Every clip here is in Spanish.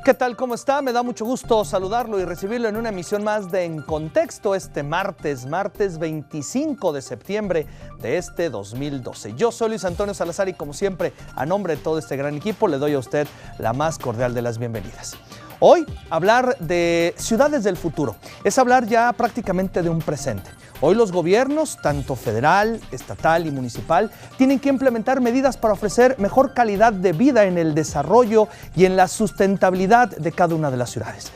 ¿Qué tal? ¿Cómo está? Me da mucho gusto saludarlo y recibirlo en una emisión más de En Contexto este martes 25 de septiembre de este 2012. Yo soy Luis Antonio Salazar y como siempre, a nombre de todo este gran equipo, le doy a usted la más cordial de las bienvenidas. Hoy, hablar de ciudades del futuro es hablar ya prácticamente de un presente. Hoy los gobiernos, tanto federal, estatal y municipal, tienen que implementar medidas para ofrecer mejor calidad de vida en el desarrollo y en la sustentabilidad de cada una de las ciudades.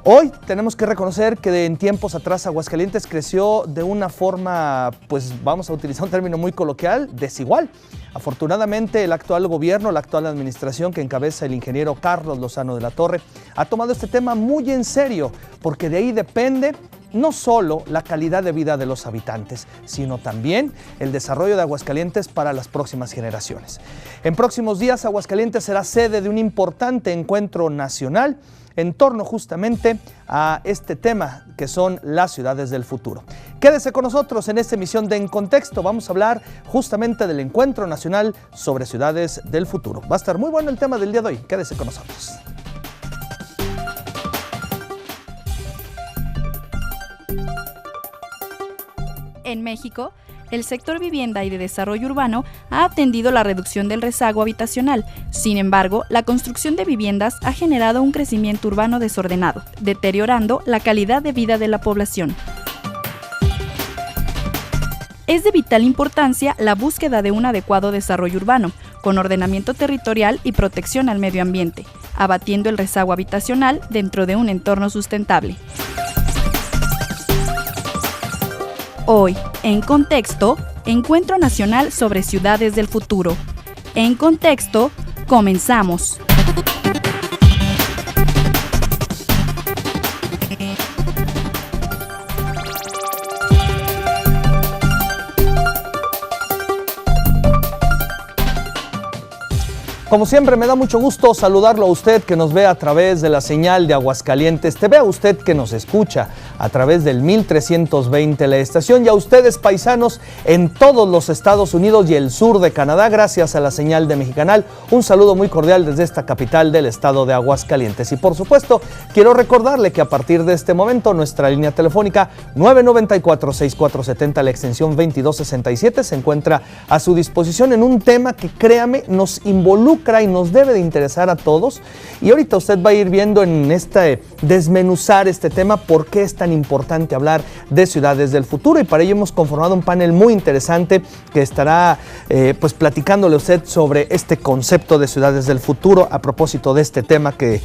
Hoy tenemos que reconocer que en tiempos atrás Aguascalientes creció de una forma, pues vamos a utilizar un término muy coloquial, desigual. Afortunadamente el actual gobierno, la actual administración que encabeza el ingeniero Carlos Lozano de la Torre, ha tomado este tema muy en serio, porque de ahí depende no solo la calidad de vida de los habitantes, sino también el desarrollo de Aguascalientes para las próximas generaciones. En próximos días Aguascalientes será sede de un importante encuentro nacional en torno justamente a este tema que son las ciudades del futuro. Quédese con nosotros en esta emisión de En Contexto. Vamos a hablar justamente del Encuentro Nacional sobre Ciudades del Futuro. Va a estar muy bueno el tema del día de hoy. Quédese con nosotros. En México, el sector vivienda y de desarrollo urbano ha atendido la reducción del rezago habitacional. Sin embargo, la construcción de viviendas ha generado un crecimiento urbano desordenado, deteriorando la calidad de vida de la población. Es de vital importancia la búsqueda de un adecuado desarrollo urbano, con ordenamiento territorial y protección al medio ambiente, abatiendo el rezago habitacional dentro de un entorno sustentable. Hoy, en Contexto, Encuentro Nacional sobre Ciudades del Futuro. En Contexto, comenzamos. Como siempre, me da mucho gusto saludarlo a usted que nos ve a través de la señal de Aguascalientes TV, a usted que nos escucha a través del 1320 la estación y a ustedes paisanos en todos los Estados Unidos y el sur de Canadá, gracias a la señal de Mexicanal. Un saludo muy cordial desde esta capital del estado de Aguascalientes. Y por supuesto, quiero recordarle que a partir de este momento nuestra línea telefónica 994-6470, la extensión 2267, se encuentra a su disposición en un tema que, créame, nos involucra y nos debe de interesar a todos. Y ahorita usted va a ir viendo en desmenuzar este tema por qué es tan importante hablar de ciudades del futuro, y para ello hemos conformado un panel muy interesante que estará pues platicándole a usted sobre este concepto de ciudades del futuro a propósito de este tema de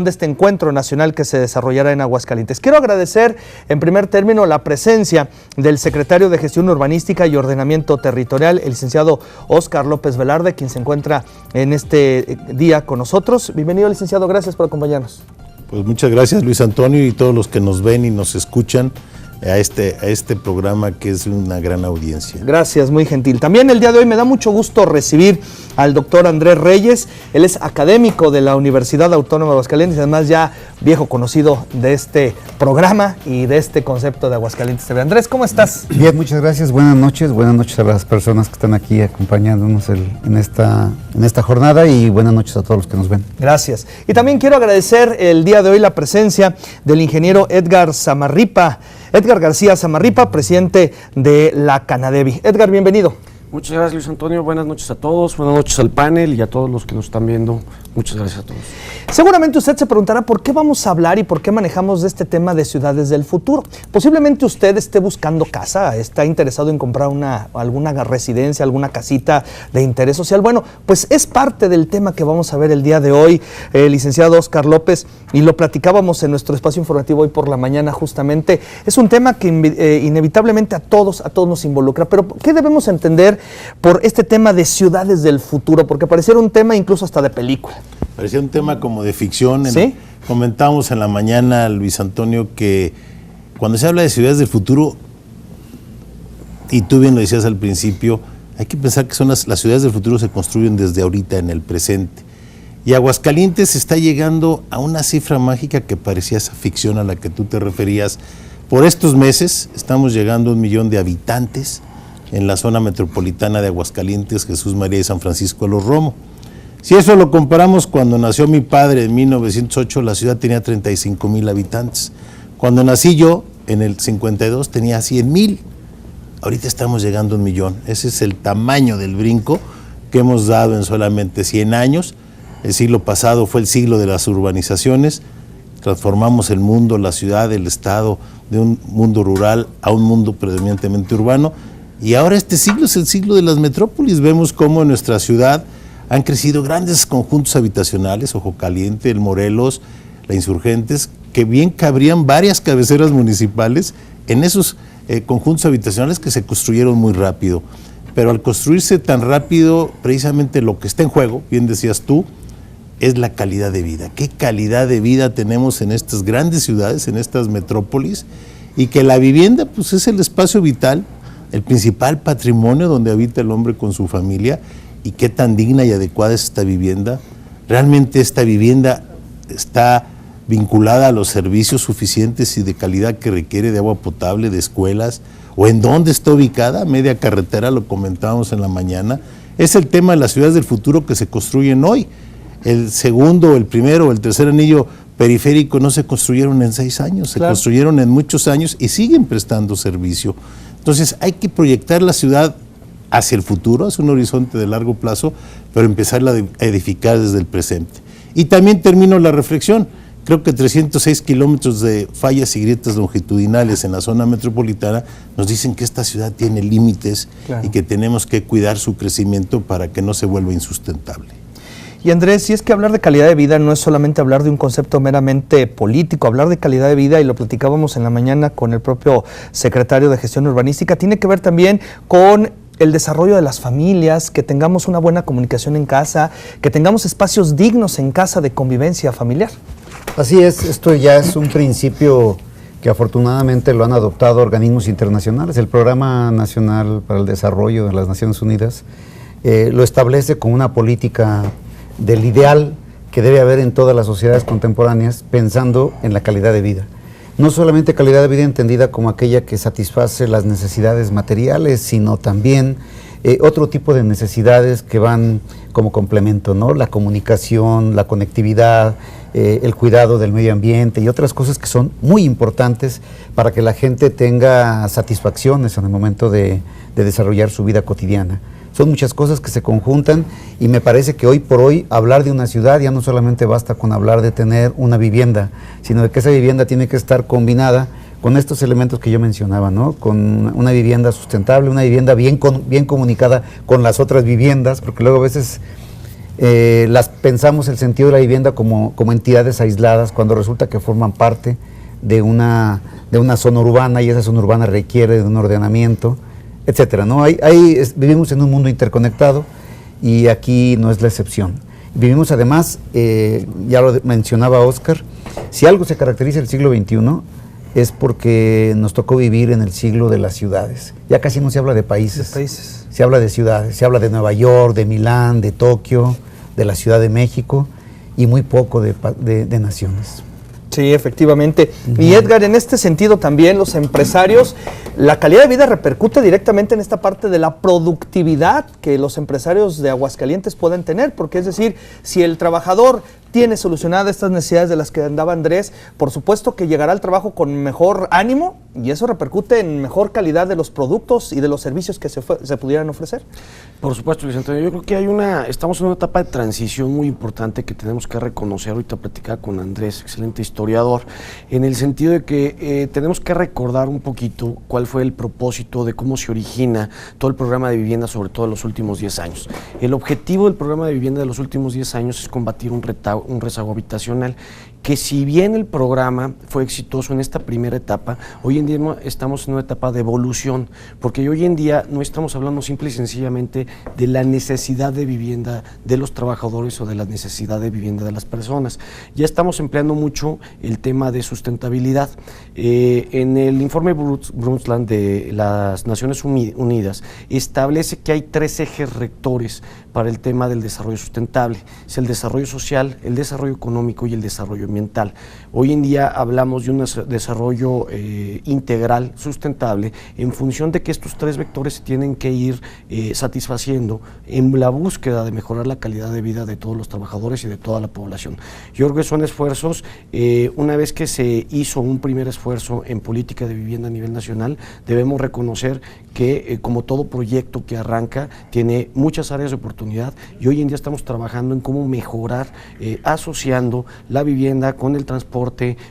este encuentro nacional que se desarrollará en Aguascalientes. Quiero agradecer en primer término la presencia del secretario de Gestión Urbanística y Ordenamiento Territorial, el licenciado Óscar López Velarde, quien se encuentra en este día con nosotros. Bienvenido, licenciado, gracias por acompañarnos. Pues muchas gracias, Luis Antonio, y todos los que nos ven y nos escuchan a este programa que es una gran audiencia. Gracias, muy gentil. También el día de hoy me da mucho gusto recibir al doctor Andrés Reyes. Él es académico de la Universidad Autónoma de Aguascalientes, además ya viejo conocido de este programa y de este concepto de Aguascalientes TV. Andrés, ¿cómo estás? Bien, muchas gracias. Buenas noches a las personas que están aquí acompañándonos en esta jornada, y buenas noches a todos los que nos ven. Gracias. Y también quiero agradecer el día de hoy la presencia del ingeniero Edgar García Zamarripa, presidente de la Canadevi. Edgar, bienvenido. Muchas gracias, Luis Antonio. Buenas noches a todos, buenas noches al panel y a todos los que nos están viendo. Muchas gracias a todos. Seguramente usted se preguntará por qué vamos a hablar y por qué manejamos de este tema de ciudades del futuro. Posiblemente usted esté buscando casa, está interesado en comprar alguna residencia, alguna casita de interés social. Bueno, pues es parte del tema que vamos a ver el día de hoy, licenciado Óscar López, y lo platicábamos en nuestro espacio informativo hoy por la mañana justamente. Es un tema que inevitablemente a todos nos involucra, pero ¿qué debemos entender por este tema de ciudades del futuro? Porque pareciera un tema incluso hasta de película. Parecía un tema como de ficción. ¿Sí? Comentábamos en la mañana, Luis Antonio, que cuando se habla de ciudades del futuro, y tú bien lo decías al principio, hay que pensar que las ciudades del futuro se construyen desde ahorita, en el presente. Y Aguascalientes está llegando a una cifra mágica que parecía esa ficción a la que tú te referías. Por estos meses estamos llegando a 1 millón de habitantes en la zona metropolitana de Aguascalientes, Jesús María y San Francisco de los Romo. Si eso lo comparamos, cuando nació mi padre en 1908, la ciudad tenía 35,000 habitantes. Cuando nací yo, en el 52, tenía 100,000. Ahorita estamos llegando a 1,000,000. Ese es el tamaño del brinco que hemos dado en solamente 100 años. El siglo pasado fue el siglo de las urbanizaciones. Transformamos el mundo, la ciudad, el estado, de un mundo rural a un mundo predominantemente urbano. Y ahora este siglo es el siglo de las metrópolis. Vemos cómo en nuestra ciudad han crecido grandes conjuntos habitacionales, Ojo Caliente, el Morelos, la Insurgentes, que bien cabrían varias cabeceras municipales en esos conjuntos habitacionales que se construyeron muy rápido. Pero al construirse tan rápido, precisamente lo que está en juego, bien decías tú, es la calidad de vida. ¿Qué calidad de vida tenemos en estas grandes ciudades, en estas metrópolis? Y que la vivienda pues es el espacio vital, el principal patrimonio donde habita el hombre con su familia. Y qué tan digna y adecuada es esta vivienda. Realmente esta vivienda está vinculada a los servicios suficientes y de calidad que requiere, de agua potable, de escuelas, o en dónde está ubicada, media carretera, lo comentábamos en la mañana. Es el tema de las ciudades del futuro que se construyen hoy. El segundo, el primero, el tercer anillo periférico no se construyeron en 6 años, se construyeron en muchos años y siguen prestando servicio. Entonces hay que proyectar la ciudad hacia el futuro, hacia un horizonte de largo plazo, pero empezarla a edificar desde el presente. Y también termino la reflexión. Creo que 306 kilómetros de fallas y grietas longitudinales en la zona metropolitana nos dicen que esta ciudad tiene límites y que tenemos que cuidar su crecimiento para que no se vuelva insustentable. Y Andrés, si es que hablar de calidad de vida no es solamente hablar de un concepto meramente político, hablar de calidad de vida, y lo platicábamos en la mañana con el propio secretario de Gestión Urbanística, tiene que ver también con el desarrollo de las familias, que tengamos una buena comunicación en casa, que tengamos espacios dignos en casa de convivencia familiar. Así es, esto ya es un principio que afortunadamente lo han adoptado organismos internacionales. El Programa Nacional para el Desarrollo de las Naciones Unidas lo establece como una política del ideal que debe haber en todas las sociedades contemporáneas, pensando en la calidad de vida. No solamente calidad de vida entendida como aquella que satisface las necesidades materiales, sino también otro tipo de necesidades que van como complemento, ¿no? La comunicación, la conectividad, el cuidado del medio ambiente y otras cosas que son muy importantes para que la gente tenga satisfacciones en el momento de desarrollar su vida cotidiana. Son muchas cosas que se conjuntan y me parece que hoy por hoy hablar de una ciudad ya no solamente basta con hablar de tener una vivienda, sino de que esa vivienda tiene que estar combinada con estos elementos que yo mencionaba, ¿no? Con una vivienda sustentable, una vivienda bien comunicada con las otras viviendas, porque luego a veces las pensamos el sentido de la vivienda como entidades aisladas, cuando resulta que forman parte de una zona urbana, y esa zona urbana requiere de un ordenamiento, etcétera, ¿no? Vivimos en un mundo interconectado y aquí no es la excepción. Vivimos además, ya lo mencionaba Óscar, si algo se caracteriza el siglo XXI es porque nos tocó vivir en el siglo de las ciudades. Ya casi no se habla de países, se habla de ciudades, se habla de Nueva York, de Milán, de Tokio, de la Ciudad de México y muy poco de naciones. Sí, efectivamente. Y Edgar, en este sentido también los empresarios, la calidad de vida repercute directamente en esta parte de la productividad que los empresarios de Aguascalientes pueden tener, porque es decir, si el trabajador tiene solucionadas estas necesidades de las que andaba Andrés, por supuesto que llegará al trabajo con mejor ánimo y eso repercute en mejor calidad de los productos y de los servicios que se pudieran ofrecer. Por supuesto, Luis Antonio, yo creo que estamos en una etapa de transición muy importante que tenemos que reconocer. Ahorita platicar con Andrés, excelente historiador, en el sentido de que tenemos que recordar un poquito cuál fue el propósito de cómo se origina todo el programa de vivienda, sobre todo en los últimos 10 años. El objetivo del programa de vivienda de los últimos 10 años es combatir un rezago habitacional, que si bien el programa fue exitoso en esta primera etapa, hoy en día estamos en una etapa de evolución, porque hoy en día no estamos hablando simple y sencillamente de la necesidad de vivienda de los trabajadores o de la necesidad de vivienda de las personas. Ya estamos empleando mucho el tema de sustentabilidad. En el informe Brundtland de las Naciones Unidas establece que hay 3 ejes rectores para el tema del desarrollo sustentable. Es el desarrollo social, el desarrollo económico y el desarrollo ambiental. Hoy en día hablamos de un desarrollo integral, sustentable, en función de que estos 3 vectores se tienen que ir satisfaciendo en la búsqueda de mejorar la calidad de vida de todos los trabajadores y de toda la población. Yo creo que son esfuerzos, una vez que se hizo un primer esfuerzo en política de vivienda a nivel nacional, debemos reconocer que como todo proyecto que arranca, tiene muchas áreas de oportunidad y hoy en día estamos trabajando en cómo mejorar, asociando la vivienda con el transporte,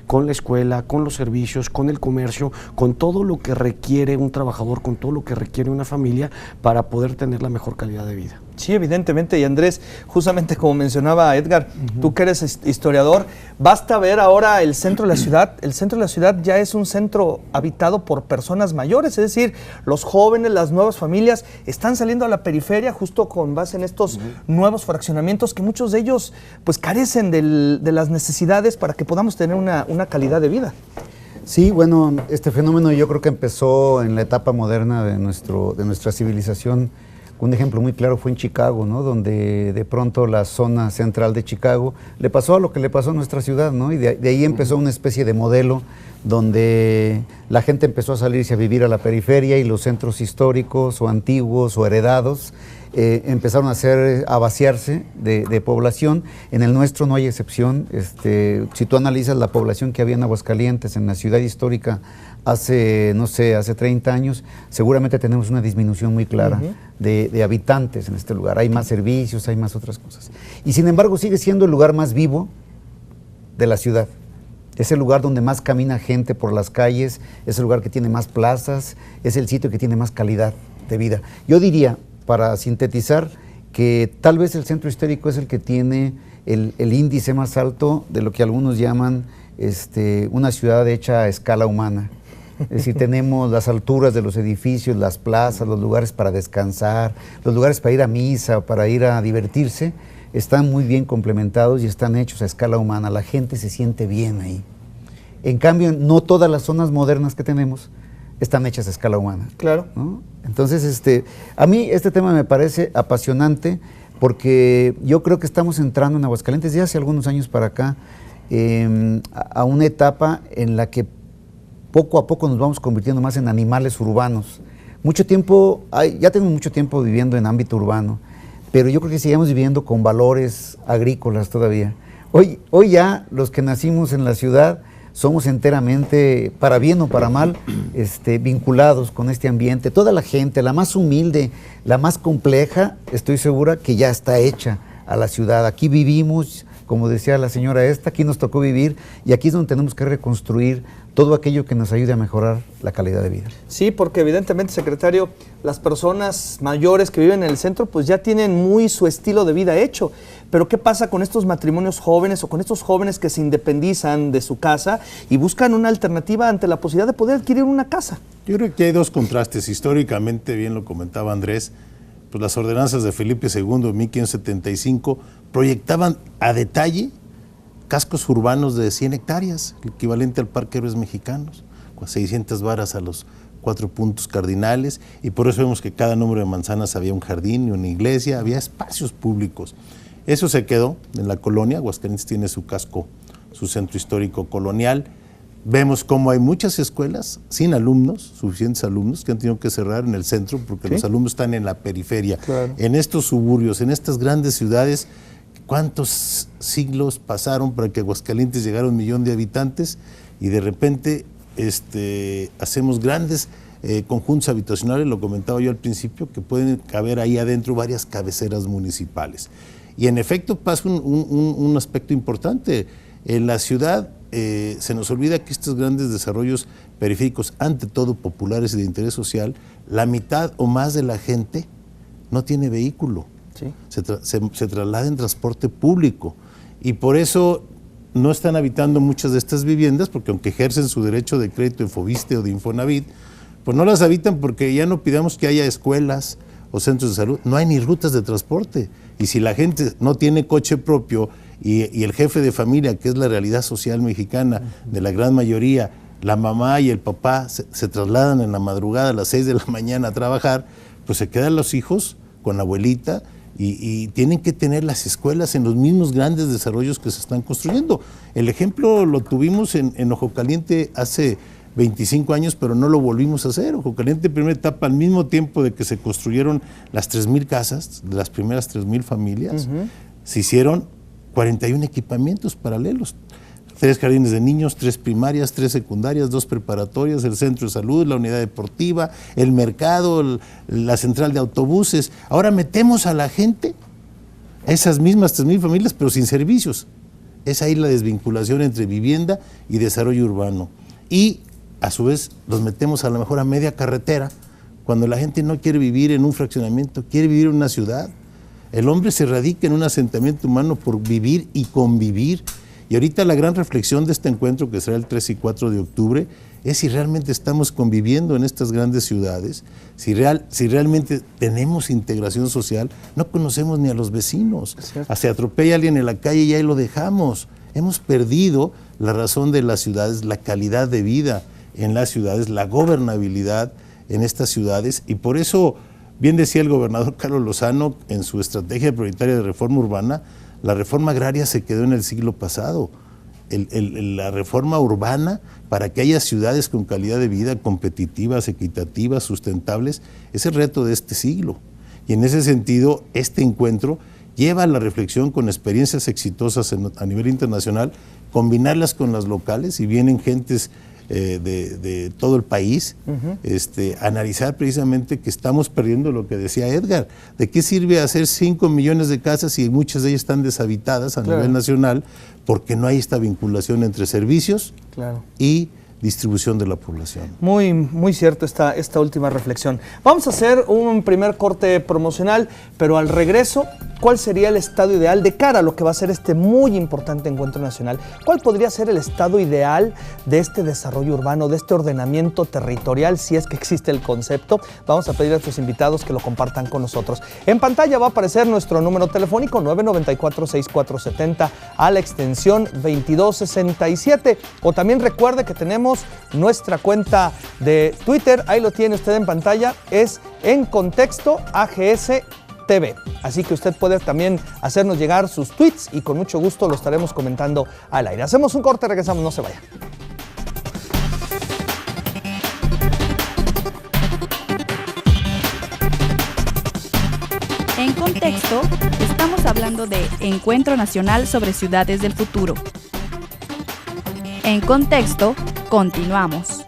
con la escuela, con los servicios, con el comercio, con todo lo que requiere un trabajador, con todo lo que requiere una familia para poder tener la mejor calidad de vida. Sí, evidentemente, y Andrés, justamente como mencionaba Edgar, tú que eres historiador, basta ver ahora el centro de la ciudad. El centro de la ciudad ya es un centro habitado por personas mayores, es decir, los jóvenes, las nuevas familias están saliendo a la periferia justo con base en estos nuevos fraccionamientos que muchos de ellos pues carecen de las necesidades para que podamos tener una calidad de vida. Sí, bueno, este fenómeno yo creo que empezó en la etapa moderna de nuestra civilización. Un ejemplo muy claro fue en Chicago, ¿no? Donde de pronto la zona central de Chicago le pasó a lo que le pasó a nuestra ciudad, ¿no? Y de ahí empezó una especie de modelo donde la gente empezó a salirse a vivir a la periferia y los centros históricos o antiguos o heredados empezaron a vaciarse de población. En el nuestro no hay excepción. Si tú analizas la población que había en Aguascalientes, en la ciudad histórica, hace 30 años, seguramente tenemos una disminución muy clara de habitantes en este lugar. Hay más servicios, hay más otras cosas. Y sin embargo sigue siendo el lugar más vivo de la ciudad. Es el lugar donde más camina gente por las calles, es el lugar que tiene más plazas, es el sitio que tiene más calidad de vida. Yo diría, para sintetizar, que tal vez el centro histórico es el que tiene el índice más alto de lo que algunos llaman una ciudad hecha a escala humana. Es decir, tenemos las alturas de los edificios, las plazas, los lugares para descansar, los lugares para ir a misa, para ir a divertirse, están muy bien complementados y están hechos a escala humana. La gente se siente bien ahí. En cambio, no todas las zonas modernas que tenemos están hechas a escala humana. Claro. ¿No? Entonces, a mí este tema me parece apasionante porque yo creo que estamos entrando en Aguascalientes ya hace algunos años para acá a una etapa en la que poco a poco nos vamos convirtiendo más en animales urbanos. Ya tenemos mucho tiempo viviendo en ámbito urbano, pero yo creo que seguimos viviendo con valores agrícolas todavía. Hoy ya los que nacimos en la ciudad somos enteramente, para bien o para mal, vinculados con este ambiente. Toda la gente, la más humilde, la más compleja, estoy segura que ya está hecha a la ciudad. Aquí vivimos, como decía la señora aquí nos tocó vivir y aquí es donde tenemos que reconstruir todo aquello que nos ayude a mejorar la calidad de vida. Sí, porque evidentemente, secretario, las personas mayores que viven en el centro pues ya tienen muy su estilo de vida hecho. Pero ¿qué pasa con estos matrimonios jóvenes o con estos jóvenes que se independizan de su casa y buscan una alternativa ante la posibilidad de poder adquirir una casa? Yo creo que hay dos contrastes. Históricamente, bien lo comentaba Andrés, pues las ordenanzas de Felipe II de 1575 proyectaban a detalle cascos urbanos de 100 hectáreas, el equivalente al Parque Héroes Mexicanos, con 600 varas a los 4 puntos cardinales, y por eso vemos que cada número de manzanas había un jardín y una iglesia, había espacios públicos. Eso se quedó en la colonia. Aguascalientes tiene su casco, su centro histórico colonial. Vemos cómo hay muchas escuelas sin alumnos, suficientes alumnos, que han tenido que cerrar en el centro porque los alumnos están en la periferia. Claro. En estos suburbios, en estas grandes ciudades, ¿cuántos siglos pasaron para que Aguascalientes llegara a 1 millón de habitantes? Y de repente hacemos grandes conjuntos habitacionales, lo comentaba yo al principio, que pueden caber ahí adentro varias cabeceras municipales. Y en efecto pasa un aspecto importante. En la ciudad se nos olvida que estos grandes desarrollos periféricos, ante todo populares y de interés social, la mitad o más de la gente no tiene vehículo. ¿Sí? Se traslada en transporte público. Y por eso no están habitando muchas de estas viviendas, porque aunque ejercen su derecho de crédito en Fobiste o de Infonavit, pues no las habitan porque ya no pidamos que haya escuelas o centros de salud, no hay ni rutas de transporte. Y si la gente no tiene coche propio y el jefe de familia, que es la realidad social mexicana de la gran mayoría, la mamá y el papá se trasladan en la madrugada a las 6 de la mañana a trabajar, pues se quedan los hijos con la abuelita y tienen que tener las escuelas en los mismos grandes desarrollos que se están construyendo. El ejemplo lo tuvimos en Ojo Caliente hace 25 años, pero no lo volvimos a hacer. Ojo Caliente, primera etapa, al mismo tiempo de que se construyeron las 3,000 casas, de las primeras 3,000 familias, se hicieron 41 equipamientos paralelos. 3 jardines de niños, 3 primarias, 3 secundarias, 2 preparatorias, el centro de salud, la unidad deportiva, el mercado, la central de autobuses. Ahora metemos a la gente, a esas mismas 3,000 familias, pero sin servicios. Es ahí la desvinculación entre vivienda y desarrollo urbano. Y a su vez los metemos a lo mejor a media carretera, cuando la gente no quiere vivir en un fraccionamiento, quiere vivir en una ciudad. El hombre se radica en un asentamiento humano por vivir y convivir. Y ahorita la gran reflexión de este encuentro, que será el 3 y 4 de octubre, es si realmente estamos conviviendo en estas grandes ciudades, si realmente tenemos integración social. No conocemos ni a los vecinos. Se atropella alguien en la calle y ahí lo dejamos. Hemos perdido la razón de las ciudades, la calidad de vida en las ciudades, la gobernabilidad en estas ciudades, y por eso, bien decía el gobernador Carlos Lozano en su estrategia prioritaria de reforma urbana, la reforma agraria se quedó en el siglo pasado. La reforma urbana, para que haya ciudades con calidad de vida, competitivas, equitativas, sustentables, es el reto de este siglo. Y en ese sentido, este encuentro lleva a la reflexión con experiencias exitosas a nivel internacional, combinarlas con las locales, y vienen gentes de todo el país, analizar precisamente que estamos perdiendo lo que decía Edgar. ¿De qué sirve hacer 5 millones de casas si muchas de ellas están deshabitadas a nivel nacional? Porque no hay esta vinculación entre servicios y distribución de la población. Muy cierto esta última reflexión. Vamos a hacer un primer corte promocional, pero al regreso, ¿cuál sería el estado ideal de cara a lo que va a ser este muy importante encuentro nacional? ¿Cuál podría ser el estado ideal de este desarrollo urbano, de este ordenamiento territorial, si es que existe el concepto? Vamos a pedir a nuestros invitados que lo compartan con nosotros. En pantalla va a aparecer nuestro número telefónico 994-6470 a la extensión 2267. O también recuerde que tenemos nuestra cuenta de Twitter, ahí lo tiene usted en pantalla, es En Contexto AGS TV. Así que usted puede también hacernos llegar sus tweets y con mucho gusto lo estaremos comentando al aire. Hacemos un corte, regresamos, no se vaya. En Contexto, estamos hablando de Encuentro Nacional sobre Ciudades del Futuro. En Contexto, continuamos.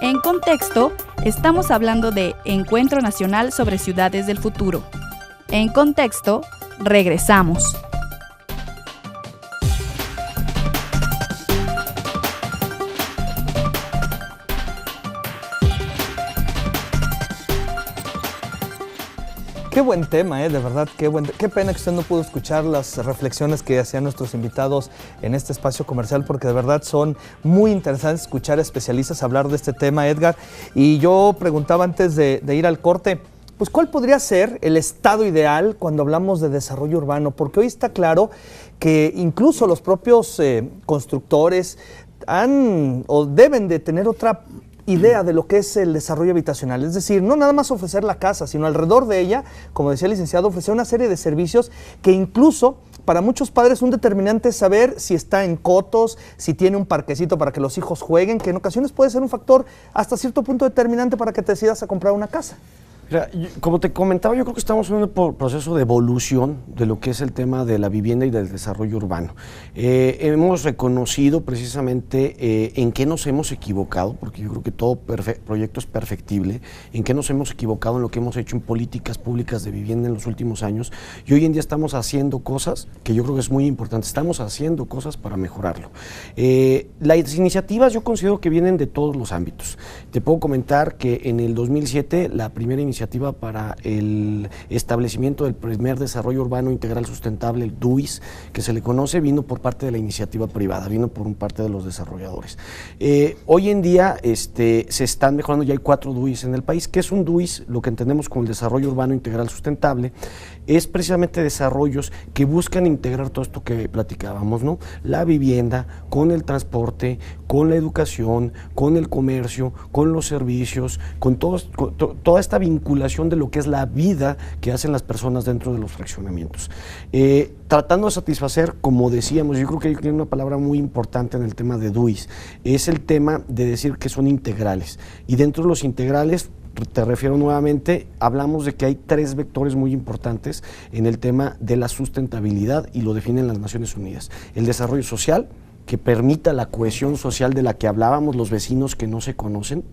En Contexto, estamos hablando de Encuentro Nacional sobre Ciudades del Futuro. En Contexto, regresamos. Qué buen tema, de verdad, qué pena que usted no pudo escuchar las reflexiones que hacían nuestros invitados en este espacio comercial, porque de verdad son muy interesantes escuchar a especialistas hablar de este tema, Edgar. Y yo preguntaba antes de ir al corte, pues ¿cuál podría ser el estado ideal cuando hablamos de desarrollo urbano? Porque hoy está claro que incluso los propios constructores han o deben de tener otra idea de lo que es el desarrollo habitacional, es decir, no nada más ofrecer la casa, sino alrededor de ella, como decía el licenciado, ofrecer una serie de servicios que incluso para muchos padres un determinante es saber si está en cotos, si tiene un parquecito para que los hijos jueguen, que en ocasiones puede ser un factor hasta cierto punto determinante para que te decidas a comprar una casa. Mira, como te comentaba, yo creo que estamos en un proceso de evolución de lo que es el tema de la vivienda y del desarrollo urbano. Hemos reconocido precisamente en qué nos hemos equivocado, porque yo creo que todo proyecto es perfectible, en qué nos hemos equivocado en lo que hemos hecho en políticas públicas de vivienda en los últimos años, y hoy en día estamos haciendo cosas que yo creo que es muy importante, estamos haciendo cosas para mejorarlo. Las iniciativas yo considero que vienen de todos los ámbitos. Te puedo comentar que en el 2007 la primera iniciativa para el establecimiento del primer desarrollo urbano integral sustentable, el DUIS, que se le conoce, vino por parte de la iniciativa privada, vino por parte de los desarrolladores. Hoy en día se están mejorando, ya hay 4 DUIS en el país. ¿Qué es un DUIS? Lo que entendemos como el desarrollo urbano integral sustentable es precisamente desarrollos que buscan integrar todo esto que platicábamos, ¿no? La vivienda con el transporte, con la educación, con el comercio, con los servicios, con toda esta vinculación vinculación de lo que es la vida que hacen las personas dentro de los fraccionamientos. Tratando de satisfacer, como decíamos, yo creo que hay una palabra muy importante en el tema de DUIs, es el tema de decir que son integrales. Y dentro de los integrales, te refiero nuevamente, hablamos de que hay 3 vectores muy importantes en el tema de la sustentabilidad y lo definen las Naciones Unidas. El desarrollo social, que permita la cohesión social de la que hablábamos, los vecinos que no se conocen.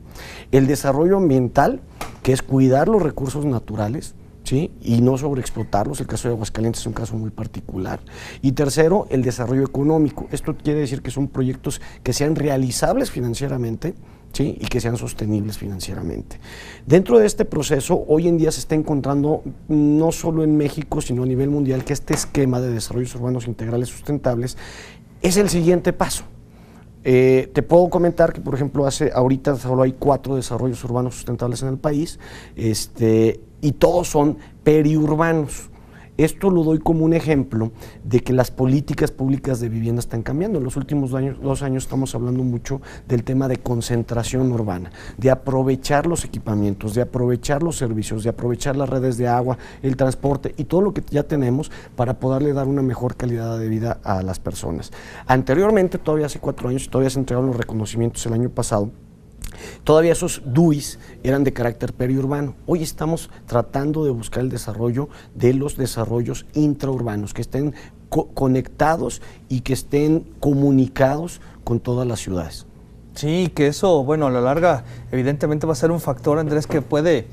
El desarrollo ambiental, que es cuidar los recursos naturales, ¿sí? Y no sobreexplotarlos. El caso de Aguascalientes es un caso muy particular. Y tercero, el desarrollo económico. Esto quiere decir que son proyectos que sean realizables financieramente, ¿sí? Y que sean sostenibles financieramente. Dentro de este proceso, hoy en día se está encontrando, no solo en México, sino a nivel mundial, que este esquema de desarrollos urbanos integrales sustentables es el siguiente paso. Te puedo comentar que, por ejemplo, ahorita solo hay 4 desarrollos urbanos sustentables en el país, y todos son periurbanos. Esto lo doy como un ejemplo de que las políticas públicas de vivienda están cambiando. En los últimos 2 años estamos hablando mucho del tema de concentración urbana, de aprovechar los equipamientos, de aprovechar los servicios, de aprovechar las redes de agua, el transporte y todo lo que ya tenemos para poderle dar una mejor calidad de vida a las personas. Anteriormente, todavía hace 4 años, todavía se entregaron los reconocimientos el año pasado, todavía esos DUIs eran de carácter periurbano. Hoy estamos tratando de buscar el desarrollo de los desarrollos intraurbanos, que estén conectados y que estén comunicados con todas las ciudades. Sí, que eso, bueno, a la larga evidentemente va a ser un factor, Andrés, que puede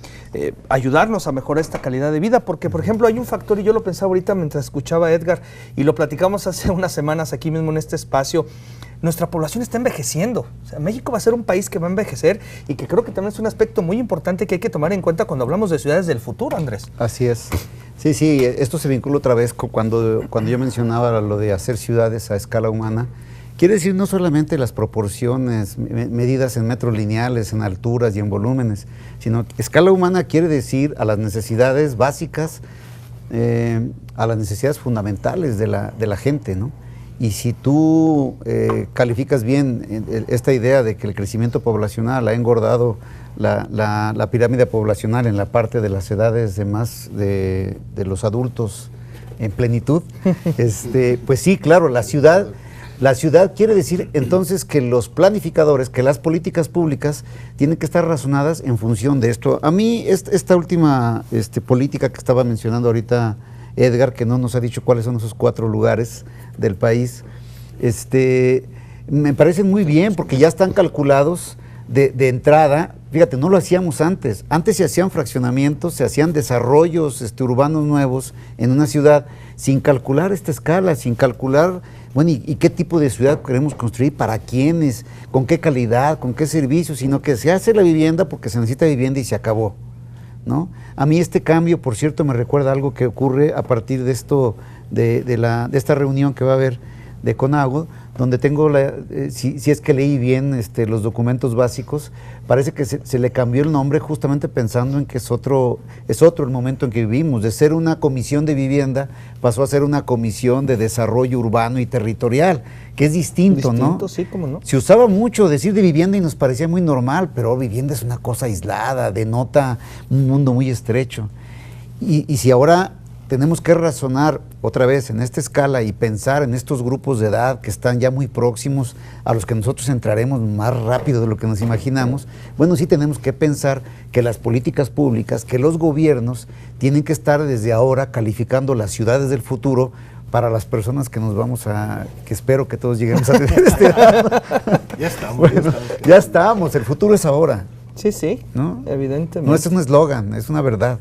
ayudarnos a mejorar esta calidad de vida, porque, por ejemplo, hay un factor, y yo lo pensaba ahorita mientras escuchaba a Edgar, y lo platicamos hace unas semanas aquí mismo en este espacio. Nuestra población está envejeciendo. O sea, México va a ser un país que va a envejecer y que creo que también es un aspecto muy importante que hay que tomar en cuenta cuando hablamos de ciudades del futuro, Andrés. Así es. Sí, esto se vincula otra vez con cuando yo mencionaba lo de hacer ciudades a escala humana. Quiere decir no solamente las proporciones medidas en metros lineales, en alturas y en volúmenes, sino escala humana quiere decir a las necesidades básicas, a las necesidades fundamentales de la gente, ¿no? Y si tú calificas bien esta idea de que el crecimiento poblacional ha engordado la pirámide poblacional en la parte de las edades de los adultos en plenitud, pues sí, claro, la ciudad quiere decir entonces que los planificadores, que las políticas públicas tienen que estar razonadas en función de esto. A mí esta última política que estaba mencionando ahorita Edgar, que no nos ha dicho cuáles son esos 4 lugares del país, me parecen muy bien porque ya están calculados de entrada. Fíjate, no lo hacíamos antes. Antes se hacían fraccionamientos, se hacían desarrollos urbanos nuevos en una ciudad sin calcular esta escala, sin calcular, bueno, y qué tipo de ciudad queremos construir, para quiénes, con qué calidad, con qué servicios, sino que se hace la vivienda porque se necesita vivienda y se acabó, ¿no? A mí este cambio, por cierto, me recuerda algo que ocurre a partir de esto, de esta reunión que va a haber de CONAGO, donde tengo, si es que leí bien los documentos básicos, parece que se le cambió el nombre justamente pensando en que es otro el momento en que vivimos. De ser una comisión de vivienda, pasó a ser una comisión de desarrollo urbano y territorial, que es distinto, ¿no? Sí, cómo no. Se usaba mucho decir de vivienda y nos parecía muy normal, pero vivienda es una cosa aislada, denota un mundo muy estrecho. Y si ahora tenemos que razonar otra vez en esta escala y pensar en estos grupos de edad que están ya muy próximos a los que nosotros entraremos más rápido de lo que nos imaginamos, bueno, sí tenemos que pensar que las políticas públicas, que los gobiernos tienen que estar desde ahora calificando las ciudades del futuro para las personas que nos vamos que espero que todos lleguemos a tener edad. Ya estamos, bueno, ya estamos, el futuro es ahora. Sí, ¿no? Evidentemente. No es un eslogan, es una verdad.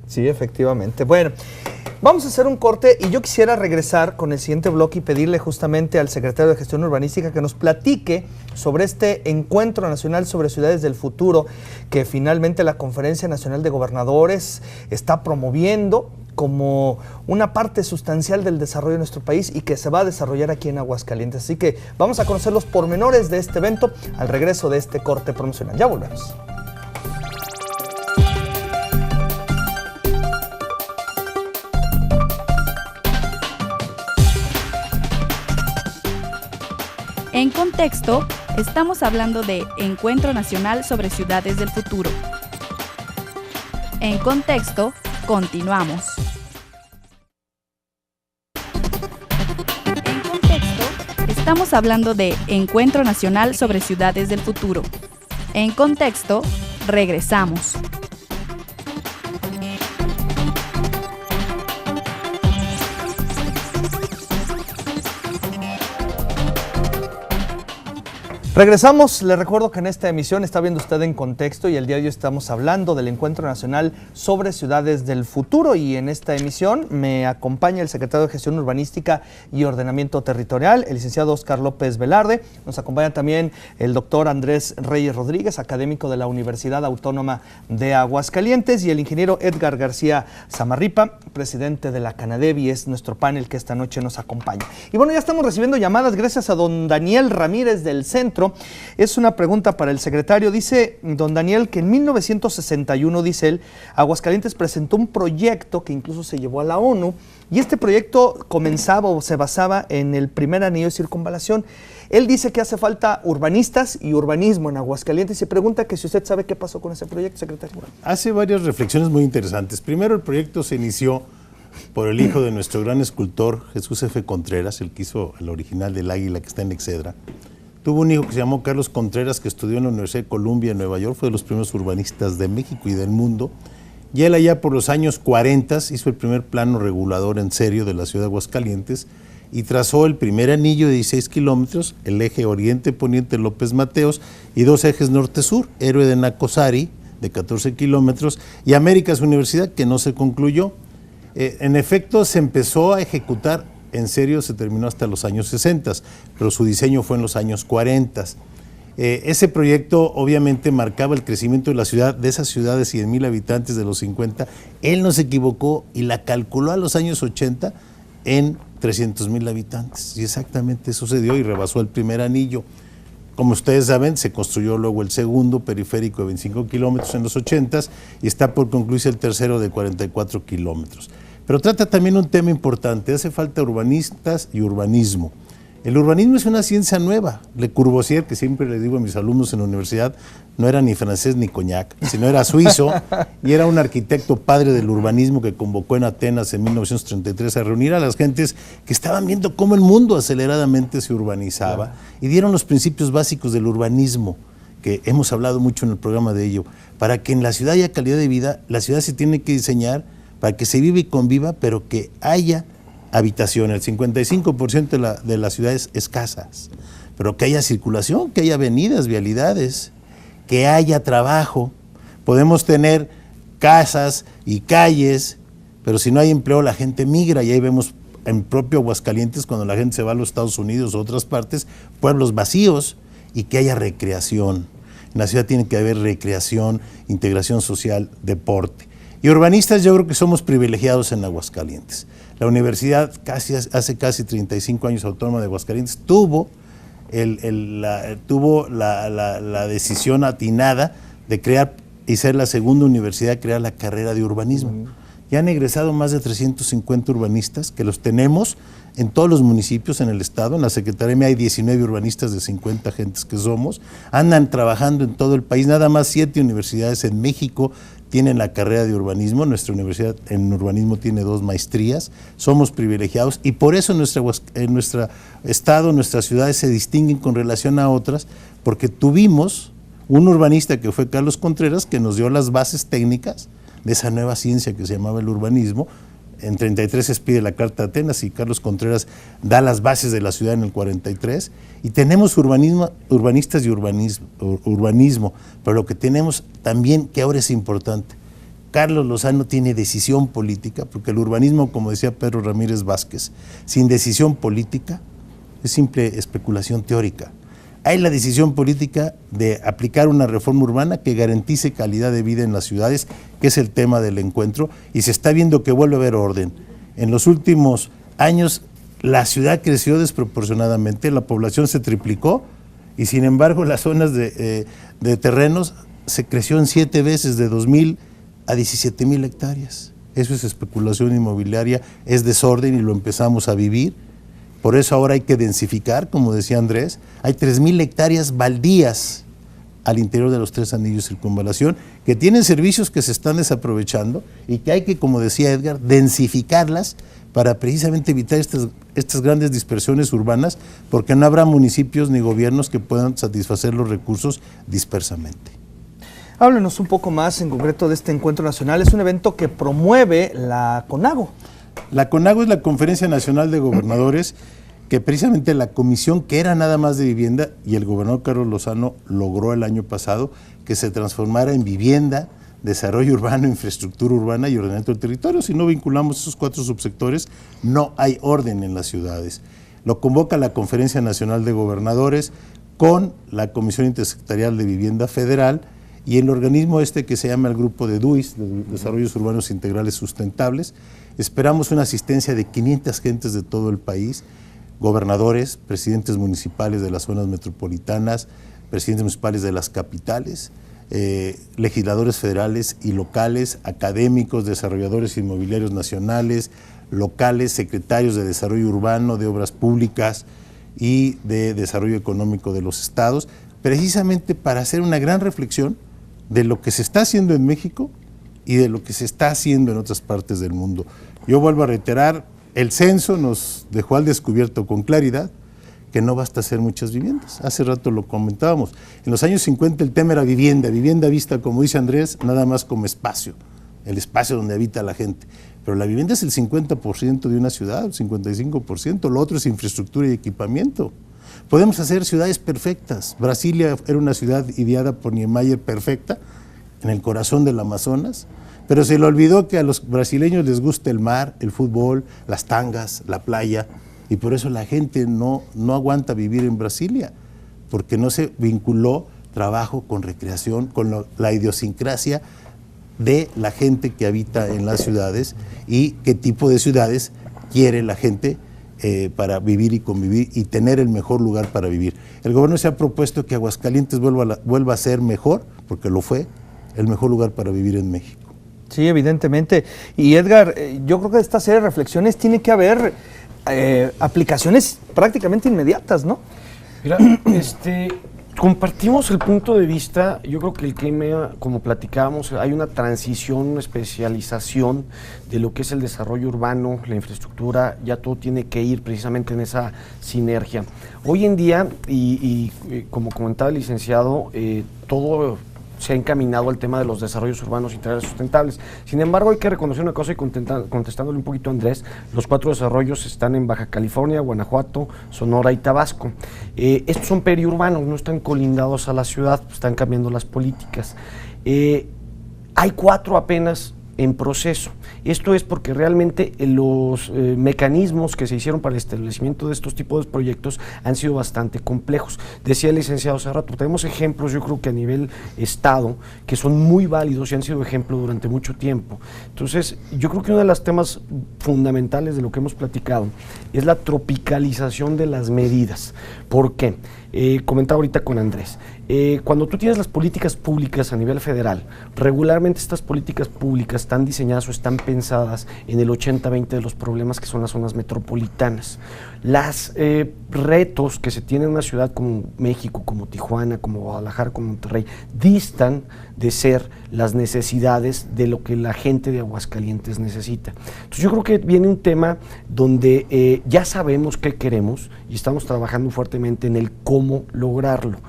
Sí, efectivamente. Bueno, vamos a hacer un corte y yo quisiera regresar con el siguiente bloque y pedirle justamente al secretario de Gestión Urbanística que nos platique sobre este Encuentro Nacional sobre Ciudades del Futuro que finalmente la Conferencia Nacional de Gobernadores está promoviendo como una parte sustancial del desarrollo de nuestro país y que se va a desarrollar aquí en Aguascalientes. Así que vamos a conocer los pormenores de este evento al regreso de este corte promocional. Ya volvemos. En contexto, estamos hablando de Encuentro Nacional sobre Ciudades del Futuro. En Contexto, continuamos. En Contexto, estamos hablando de Encuentro Nacional sobre Ciudades del Futuro. En Contexto, regresamos. Regresamos, le recuerdo que en esta emisión está viendo usted En Contexto y el día de hoy estamos hablando del Encuentro Nacional sobre Ciudades del Futuro, y en esta emisión me acompaña el secretario de Gestión Urbanística y Ordenamiento Territorial, el licenciado Óscar López Velarde. Nos acompaña también el doctor Andrés Reyes Rodríguez, académico de la Universidad Autónoma de Aguascalientes, y el ingeniero Edgar García Zamarripa, presidente de la Canadevi. Es nuestro panel que esta noche nos acompaña. Y bueno, ya estamos recibiendo llamadas gracias a don Daniel Ramírez del Centro. Es una pregunta para el secretario. Dice don Daniel que en 1961, dice él, Aguascalientes presentó un proyecto que incluso se llevó a la ONU, y este proyecto comenzaba o se basaba en el primer anillo de circunvalación. Él dice que hace falta urbanistas y urbanismo en Aguascalientes, y se pregunta que si usted sabe qué pasó con ese proyecto, secretario. Hace varias reflexiones muy interesantes. Primero, el proyecto se inició por el hijo de nuestro gran escultor Jesús F. Contreras, el que hizo el original del águila que está en Excedra. Tuvo un hijo que se llamó Carlos Contreras, que estudió en la Universidad de Columbia en Nueva York, fue de los primeros urbanistas de México y del mundo, y él allá por los años 40 hizo el primer plano regulador en serio de la ciudad de Aguascalientes y trazó el primer anillo de 16 kilómetros, el eje oriente-poniente López Mateos y dos ejes norte-sur, Héroe de Nacosari de 14 kilómetros y Américas Universidad, que no se concluyó. En efecto, se empezó a ejecutar en serio, se terminó hasta los años 60, pero su diseño fue en los años 40. Ese proyecto obviamente marcaba el crecimiento de la ciudad, de esas ciudades 100,000 habitantes de los 50. Él no se equivocó y la calculó a los años 80 en 300,000 habitantes. Y exactamente eso sucedió y rebasó el primer anillo. Como ustedes saben, se construyó luego el segundo periférico de 25 kilómetros en los 80 y está por concluirse el tercero de 44 kilómetros. Pero trata también un tema importante, hace falta urbanistas y urbanismo. El urbanismo es una ciencia nueva. Le Corbusier, que siempre le digo a mis alumnos en la universidad, no era ni francés ni coñac, sino era suizo, y era un arquitecto padre del urbanismo que convocó en Atenas en 1933 a reunir a las gentes que estaban viendo cómo el mundo aceleradamente se urbanizaba, y dieron los principios básicos del urbanismo, que hemos hablado mucho en el programa de ello. Para que en la ciudad haya calidad de vida, la ciudad se tiene que diseñar para que se viva y conviva, pero que haya habitación. El 55% de las ciudades es casas, pero que haya circulación, que haya avenidas, vialidades, que haya trabajo. Podemos tener casas y calles, pero si no hay empleo la gente migra, y ahí vemos en propio Aguascalientes, cuando la gente se va a los Estados Unidos o otras partes, pueblos vacíos, y que haya recreación. En la ciudad tiene que haber recreación, integración social, deporte. Y urbanistas, yo creo que somos privilegiados en Aguascalientes. La universidad hace casi 35 años autónoma de Aguascalientes tuvo la decisión atinada de crear y ser la segunda universidad a crear la carrera de urbanismo. Ya han egresado más de 350 urbanistas, que los tenemos en todos los municipios en el estado. En la Secretaría hay 19 urbanistas de 50 gentes que somos. Andan trabajando en todo el país. Nada más 7 universidades en México tienen la carrera de urbanismo. Nuestra universidad en urbanismo tiene 2 maestrías. Somos privilegiados y por eso en nuestro estado, nuestras ciudades se distinguen con relación a otras, porque tuvimos un urbanista que fue Carlos Contreras, que nos dio las bases técnicas de esa nueva ciencia que se llamaba el urbanismo. En 33 se expide la Carta de Atenas y Carlos Contreras da las bases de la ciudad en el 43. Y tenemos urbanistas y urbanismo, pero lo que tenemos también, que ahora es importante, Carlos Lozano tiene decisión política, porque el urbanismo, como decía Pedro Ramírez Vázquez, sin decisión política es simple especulación teórica. Hay la decisión política de aplicar una reforma urbana que garantice calidad de vida en las ciudades, que es el tema del encuentro, y se está viendo que vuelve a haber orden. En los últimos años la ciudad creció desproporcionadamente, la población se triplicó, y sin embargo las zonas de terrenos se creció en 7 veces, de 2,000 a 17,000 hectáreas. Eso es especulación inmobiliaria, es desorden y lo empezamos a vivir. Por eso ahora hay que densificar, como decía Andrés. Hay 3,000 hectáreas baldías al interior de los 3 anillos de circunvalación, que tienen servicios que se están desaprovechando y que hay que, como decía Edgar, densificarlas para precisamente evitar estas grandes dispersiones urbanas, porque no habrá municipios ni gobiernos que puedan satisfacer los recursos dispersamente. Háblenos un poco más en concreto de este encuentro nacional. Es un evento que promueve la CONAGO. La CONAGO es la Conferencia Nacional de Gobernadores, que precisamente la comisión que era nada más de vivienda, y el gobernador Carlos Lozano logró el año pasado que se transformara en vivienda, desarrollo urbano, infraestructura urbana y ordenamiento del territorio. Si no vinculamos esos 4 subsectores, no hay orden en las ciudades. Lo convoca la Conferencia Nacional de Gobernadores con la Comisión Intersecretarial de Vivienda Federal y el organismo que se llama el Grupo de DUIS, de Desarrollos Urbanos Integrales Sustentables. Esperamos una asistencia de 500 gentes de todo el país, gobernadores, presidentes municipales de las zonas metropolitanas, presidentes municipales de las capitales, legisladores federales y locales, académicos, desarrolladores inmobiliarios nacionales, locales, secretarios de desarrollo urbano, de obras públicas y de desarrollo económico de los estados, precisamente para hacer una gran reflexión de lo que se está haciendo en México y de lo que se está haciendo en otras partes del mundo. Yo vuelvo a reiterar, el censo nos dejó al descubierto con claridad que no basta hacer muchas viviendas. Hace rato lo comentábamos. En los años 50 el tema era vivienda vista, como dice Andrés, nada más como espacio, el espacio donde habita la gente. Pero la vivienda es el 50% de una ciudad, el 55%, lo otro es infraestructura y equipamiento. Podemos hacer ciudades perfectas. Brasilia era una ciudad ideada por Niemeyer perfecta, en el corazón del Amazonas, pero se le olvidó que a los brasileños les gusta el mar, el fútbol, las tangas, la playa, y por eso la gente no aguanta vivir en Brasilia, porque no se vinculó trabajo con recreación, con la idiosincrasia de la gente que habita en las ciudades y qué tipo de ciudades quiere la gente para vivir y convivir y tener el mejor lugar para vivir. El gobierno se ha propuesto que Aguascalientes vuelva a ser mejor, porque lo fue, el mejor lugar para vivir en México. Sí, evidentemente. Y Edgar, yo creo que de esta serie de reflexiones tiene que haber aplicaciones prácticamente inmediatas, ¿no? Mira, compartimos el punto de vista. Yo creo que el clima, como platicábamos, hay una transición, una especialización de lo que es el desarrollo urbano, la infraestructura, ya todo tiene que ir precisamente en esa sinergia. Hoy en día, y como comentaba el licenciado, todo se ha encaminado al tema de los desarrollos urbanos integrales sustentables. Sin embargo, hay que reconocer una cosa y contestándole un poquito a Andrés, los 4 desarrollos están en Baja California, Guanajuato, Sonora y Tabasco. Estos son periurbanos, no están colindados a la ciudad, están cambiando las políticas. Hay 4 apenas en proceso. Esto es porque realmente los mecanismos que se hicieron para el establecimiento de estos tipos de proyectos han sido bastante complejos. Decía el licenciado hace rato, tenemos ejemplos, yo creo que a nivel estado, que son muy válidos y han sido ejemplo durante mucho tiempo. Entonces, yo creo que uno de los temas fundamentales de lo que hemos platicado es la tropicalización de las medidas. ¿Por qué? Comentaba ahorita con Andrés. Cuando tú tienes las políticas públicas a nivel federal, regularmente estas políticas públicas están diseñadas o están pensadas en el 80-20 de los problemas que son las zonas metropolitanas. Los retos que se tienen en una ciudad como México, como Tijuana, como Guadalajara, como Monterrey, distan de ser las necesidades de lo que la gente de Aguascalientes necesita. Entonces yo creo que viene un tema donde ya sabemos qué queremos y estamos trabajando fuertemente en el cómo lograrlo.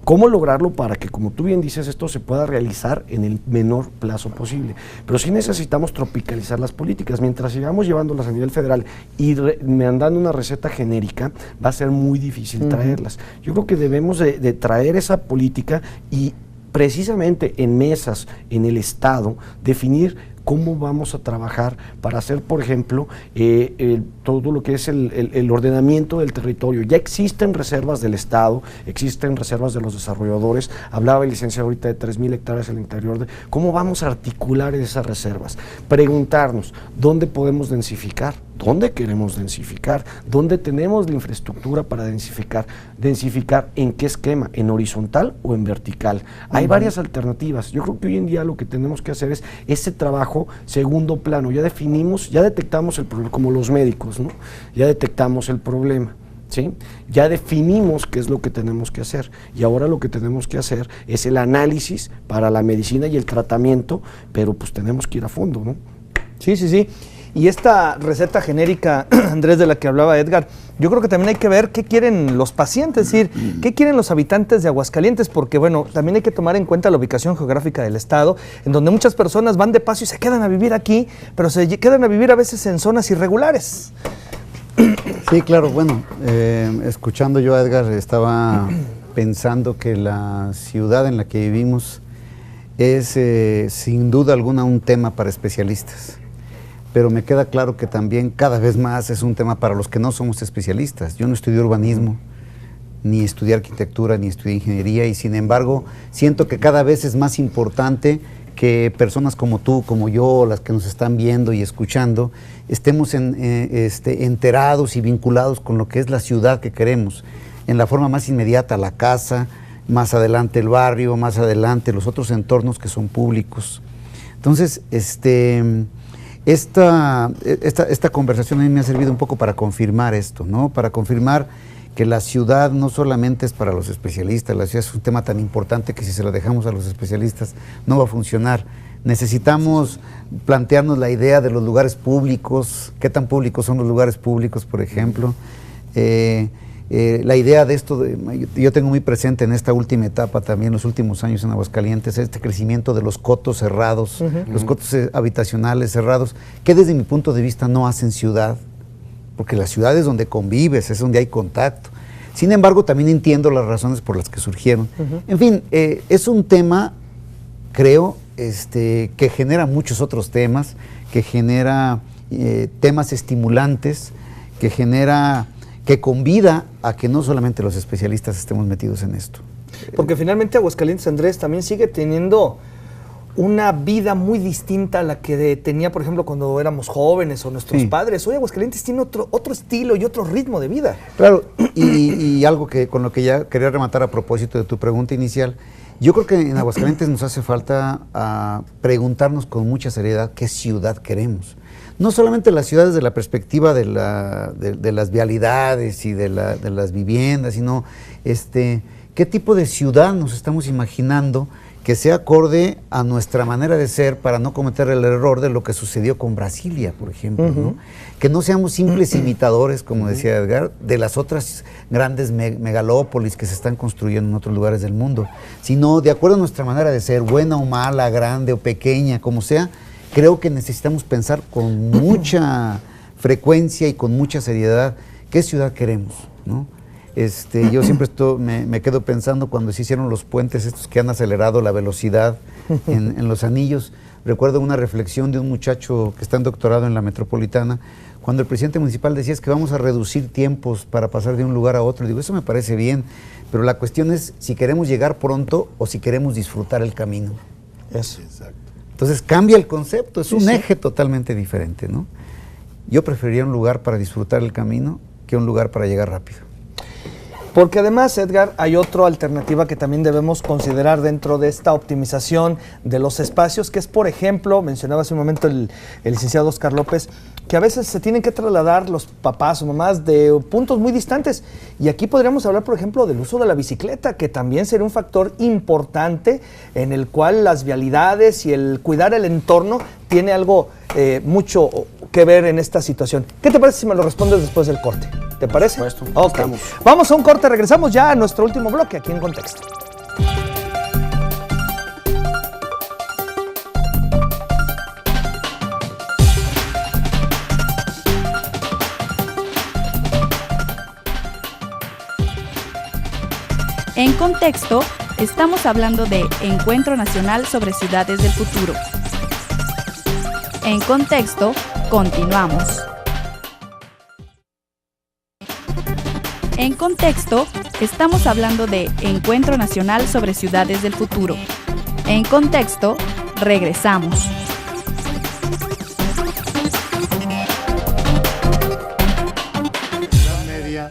¿Cómo lograrlo para que, como tú bien dices, esto se pueda realizar en el menor plazo posible? Pero sí necesitamos tropicalizar las políticas. Mientras sigamos llevándolas a nivel federal y mandando una receta genérica, va a ser muy difícil traerlas. Yo creo que debemos de traer esa política y precisamente en mesas, en el Estado, definir cómo vamos a trabajar para hacer, por ejemplo, todo lo que es el ordenamiento del territorio. Ya existen reservas del Estado, existen reservas de los desarrolladores. Hablaba el licenciado ahorita de 3,000 hectáreas en el interior. ¿Cómo vamos a articular esas reservas? Preguntarnos, ¿dónde podemos densificar? ¿Dónde queremos densificar? ¿Dónde tenemos la infraestructura para densificar? ¿Densificar en qué esquema? ¿En horizontal o en vertical? Hay varias alternativas. Yo creo que hoy en día lo que tenemos que hacer es ese trabajo segundo plano. Ya definimos, ya detectamos el problema, como los médicos, ¿no? Ya detectamos el problema. ¿sí? Ya definimos qué es lo que tenemos que hacer y ahora lo que tenemos que hacer es el análisis para la medicina y el tratamiento, pero pues tenemos que ir a fondo, ¿no? Sí, sí, sí. Y esta receta genérica, Andrés, de la que hablaba Edgar, yo creo que también hay que ver qué quieren los pacientes, es decir, qué quieren los habitantes de Aguascalientes, porque bueno, también hay que tomar en cuenta la ubicación geográfica del estado, en donde muchas personas van de paso y se quedan a vivir aquí, pero se quedan a vivir a veces en zonas irregulares. Sí, claro, bueno, escuchando yo a Edgar, estaba pensando que la ciudad en la que vivimos es sin duda alguna un tema para especialistas. Pero me queda claro que también cada vez más es un tema para los que no somos especialistas. Yo no estudié urbanismo, ni estudié arquitectura, ni estudié ingeniería, y sin embargo siento que cada vez es más importante que personas como tú, como yo, las que nos están viendo y escuchando, estemos enterados y vinculados con lo que es la ciudad que queremos. En la forma más inmediata, la casa, más adelante el barrio, más adelante los otros entornos que son públicos. Entonces, esta conversación a mí me ha servido un poco para confirmar esto, ¿no? Para confirmar que la ciudad no solamente es para los especialistas, la ciudad es un tema tan importante que si se lo dejamos a los especialistas no va a funcionar. Necesitamos plantearnos la idea de los lugares públicos, qué tan públicos son los lugares públicos, por ejemplo. La idea de esto, yo tengo muy presente en esta última etapa también, los últimos años en Aguascalientes, este crecimiento de los cotos cerrados, los cotos habitacionales cerrados, que desde mi punto de vista no hacen ciudad, porque la ciudad es donde convives, es donde hay contacto. Sin embargo, también entiendo las razones por las que surgieron. En fin, es un tema, creo, que genera muchos otros temas, que genera temas estimulantes, que convida a que no solamente los especialistas estemos metidos en esto. Porque finalmente Aguascalientes, Andrés, también sigue teniendo una vida muy distinta a la que tenía, por ejemplo, cuando éramos jóvenes o nuestros padres. Hoy Aguascalientes tiene otro estilo y otro ritmo de vida. Claro, y algo con lo que ya quería rematar a propósito de tu pregunta inicial, yo creo que en Aguascalientes nos hace falta preguntarnos con mucha seriedad qué ciudad queremos. No solamente las ciudades desde la perspectiva de las vialidades y de las viviendas, sino qué tipo de ciudad nos estamos imaginando que sea acorde a nuestra manera de ser para no cometer el error de lo que sucedió con Brasilia, por ejemplo, ¿no? Que no seamos simples imitadores, como decía Edgar, de las otras grandes megalópolis que se están construyendo en otros lugares del mundo, sino de acuerdo a nuestra manera de ser, buena o mala, grande o pequeña, como sea. Creo que necesitamos pensar con mucha frecuencia y con mucha seriedad qué ciudad queremos, ¿no? Yo siempre me quedo pensando cuando se hicieron los puentes estos que han acelerado la velocidad en los anillos. Recuerdo una reflexión de un muchacho que está en doctorado en la Metropolitana, cuando el presidente municipal decía es que vamos a reducir tiempos para pasar de un lugar a otro. Digo, eso me parece bien, pero la cuestión es si queremos llegar pronto o si queremos disfrutar el camino. Eso. Exacto. Entonces cambia el concepto, es un eje totalmente diferente, ¿no? Yo preferiría un lugar para disfrutar el camino que un lugar para llegar rápido. Porque además, Edgar, hay otra alternativa que también debemos considerar dentro de esta optimización de los espacios, que es, por ejemplo, mencionaba hace un momento el licenciado Oscar López, que a veces se tienen que trasladar los papás o mamás de puntos muy distantes. Y aquí podríamos hablar, por ejemplo, del uso de la bicicleta, que también sería un factor importante en el cual las vialidades y el cuidar el entorno tiene algo mucho que ver en esta situación. ¿Qué te parece si me lo respondes después del corte? ¿Te parece? Por supuesto. Ok. Vamos a un corte, regresamos ya a nuestro último bloque aquí en Contexto. En Contexto, estamos hablando de Encuentro Nacional sobre Ciudades del Futuro. En Contexto, continuamos. En Contexto, estamos hablando de Encuentro Nacional sobre Ciudades del Futuro. En Contexto, regresamos.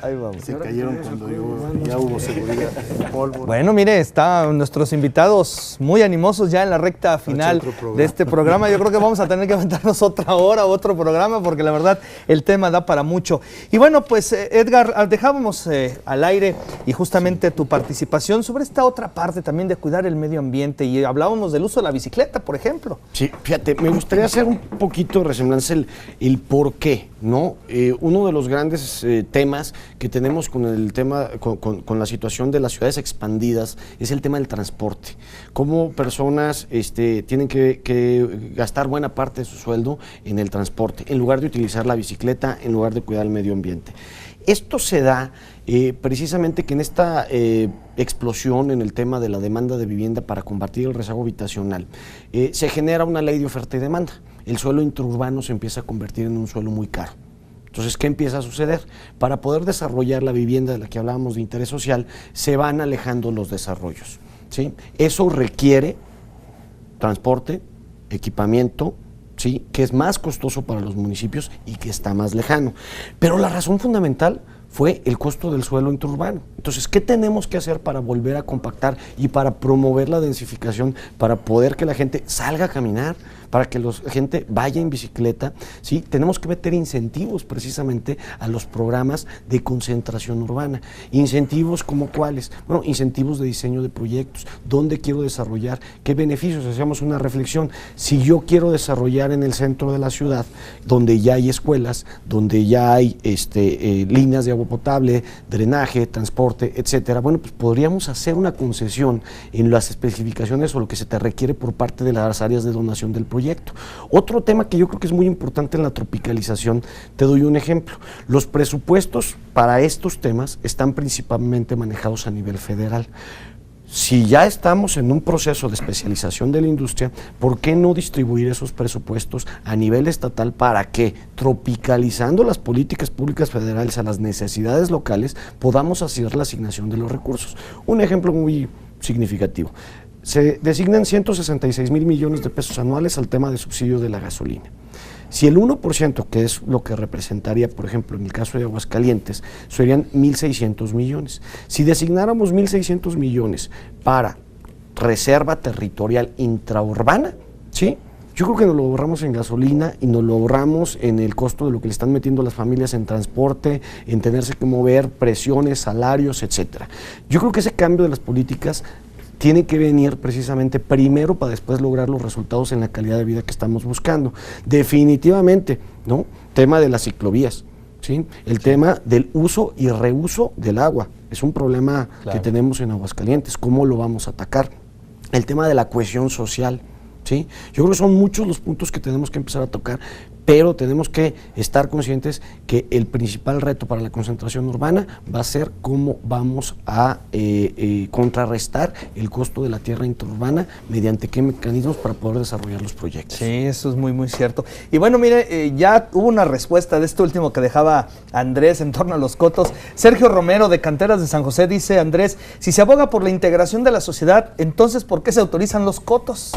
Ahí vamos. Se cayeron cuando ya hubo seguridad. Bueno, mire, están nuestros invitados muy animosos ya en la recta final de este programa. Yo creo que vamos a tener que aventarnos otra hora, otro programa, porque la verdad el tema da para mucho. Y bueno, pues Edgar, dejábamos al aire y justamente tu participación sobre esta otra parte también de cuidar el medio ambiente, y hablábamos del uso de la bicicleta, por ejemplo. Sí, fíjate, me gustaría hacer un poquito de resemblanza el por qué, ¿no? Uno de los grandes temas que tenemos con el tema, con la situación de las ciudades expandidas, es el tema del transporte. Cómo personas tienen que gastar buena parte de su sueldo en el transporte, en lugar de utilizar la bicicleta, en lugar de cuidar el medio ambiente. Esto se da precisamente que en esta explosión en el tema de la demanda de vivienda para combatir el rezago habitacional, se genera una ley de oferta y demanda. El suelo interurbano se empieza a convertir en un suelo muy caro. Entonces, ¿qué empieza a suceder? Para poder desarrollar la vivienda de la que hablábamos de interés social, se van alejando los desarrollos, ¿sí? Eso requiere transporte, equipamiento, ¿sí? Que es más costoso para los municipios y que está más lejano. Pero la razón fundamental fue el costo del suelo interurbano. Entonces, ¿qué tenemos que hacer para volver a compactar y para promover la densificación, para poder que la gente salga a caminar, para que la gente vaya en bicicleta? ¿Sí? Tenemos que meter incentivos precisamente a los programas de concentración urbana. ¿Incentivos como cuáles? Bueno, incentivos de diseño de proyectos. ¿Dónde quiero desarrollar? ¿Qué beneficios? Hacemos una reflexión. Si yo quiero desarrollar en el centro de la ciudad, donde ya hay escuelas, donde ya hay líneas de agua potable, drenaje, transporte, etcétera, bueno, pues podríamos hacer una concesión en las especificaciones o lo que se te requiere por parte de las áreas de donación del proyecto. Otro tema que yo creo que es muy importante en la tropicalización, te doy un ejemplo. Los presupuestos para estos temas están principalmente manejados a nivel federal. Si ya estamos en un proceso de especialización de la industria, ¿por qué no distribuir esos presupuestos a nivel estatal para que, tropicalizando las políticas públicas federales a las necesidades locales, podamos hacer la asignación de los recursos? Un ejemplo muy significativo. Se designan 166,000 millones de pesos anuales al tema de subsidio de la gasolina. Si el 1%, que es lo que representaría, por ejemplo, en el caso de Aguascalientes, serían 1,600 millones. Si designáramos 1,600 millones para reserva territorial intraurbana, ¿sí? Yo creo que nos lo ahorramos en gasolina y nos lo ahorramos en el costo de lo que le están metiendo las familias en transporte, en tenerse que mover, presiones, salarios, etcétera. Yo creo que ese cambio de las políticas tiene que venir precisamente primero para después lograr los resultados en la calidad de vida que estamos buscando. Definitivamente, ¿no? Tema de las ciclovías, ¿sí? El tema del uso y reuso del agua. Es un problema que tenemos en Aguascalientes. ¿Cómo lo vamos a atacar? El tema de la cohesión social, ¿sí? Yo creo que son muchos los puntos que tenemos que empezar a tocar, pero tenemos que estar conscientes que el principal reto para la concentración urbana va a ser cómo vamos a contrarrestar el costo de la tierra interurbana, mediante qué mecanismos para poder desarrollar los proyectos. Sí, eso es muy, muy cierto. Y bueno, mire, ya hubo una respuesta de esto último que dejaba Andrés en torno a los cotos. Sergio Romero, de Canteras de San José, dice: Andrés, si se aboga por la integración de la sociedad, entonces ¿por qué se autorizan los cotos?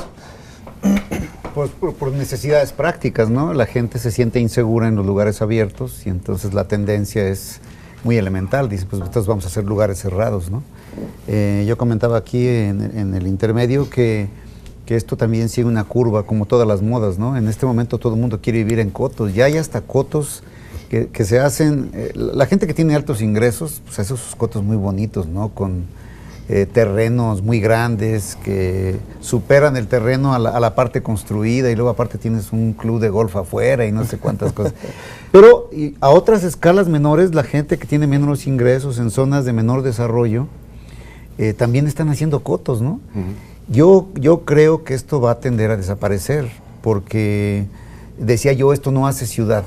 Pues por necesidades prácticas, ¿no? La gente se siente insegura en los lugares abiertos y entonces la tendencia es muy elemental. Dice, pues entonces vamos a hacer lugares cerrados, ¿no? Yo comentaba aquí en el intermedio que esto también sigue una curva, como todas las modas, ¿no? En este momento todo el mundo quiere vivir en cotos. Ya hay hasta cotos que se hacen. La gente que tiene altos ingresos, pues hace sus cotos muy bonitos, ¿no? Con terrenos muy grandes que superan el terreno a la parte construida, y luego aparte tienes un club de golf afuera y no sé cuántas cosas. Pero a otras escalas menores, la gente que tiene menos ingresos en zonas de menor desarrollo, también están haciendo cotos, ¿no? Yo creo que esto va a tender a desaparecer, porque decía yo, esto no hace ciudad,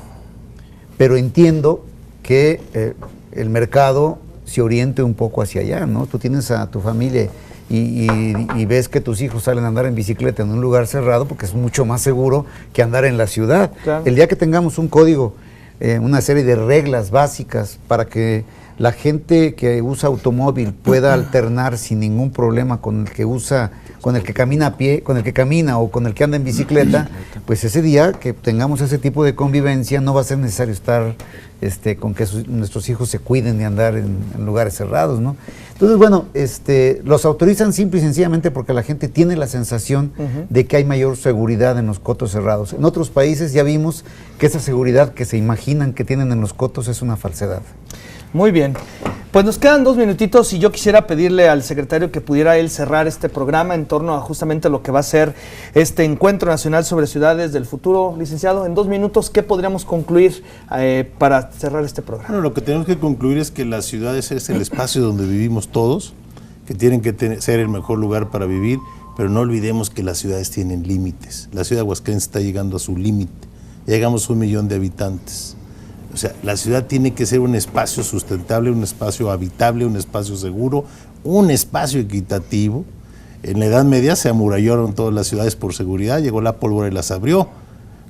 pero entiendo que el mercado se oriente un poco hacia allá, ¿no? Tú tienes a tu familia y ves que tus hijos salen a andar en bicicleta en un lugar cerrado, porque es mucho más seguro que andar en la ciudad. Claro. El día que tengamos un código, una serie de reglas básicas para que la gente que usa automóvil pueda alternar sin ningún problema con el que camina a pie, con el que camina o con el que anda en bicicleta, pues ese día que tengamos ese tipo de convivencia no va a ser necesario estar con que nuestros hijos se cuiden de andar en lugares cerrados, ¿no? Entonces, bueno, los autorizan simple y sencillamente porque la gente tiene la sensación de que hay mayor seguridad en los cotos cerrados. En otros países ya vimos que esa seguridad que se imaginan que tienen en los cotos es una falsedad. Muy bien. Pues nos quedan 2 minutitos y yo quisiera pedirle al secretario que pudiera él cerrar este programa en torno a justamente lo que va a ser este Encuentro Nacional sobre Ciudades del Futuro. Licenciado, en 2 minutos, ¿qué podríamos concluir para cerrar este programa? Bueno, lo que tenemos que concluir es que las ciudades es el espacio donde vivimos todos, que tienen que ser el mejor lugar para vivir, pero no olvidemos que las ciudades tienen límites. La ciudad de Aguascalientes está llegando a su límite. Llegamos a 1 millón de habitantes. O sea, la ciudad tiene que ser un espacio sustentable, un espacio habitable, un espacio seguro, un espacio equitativo. En la Edad Media se amurallaron todas las ciudades por seguridad, llegó la pólvora y las abrió.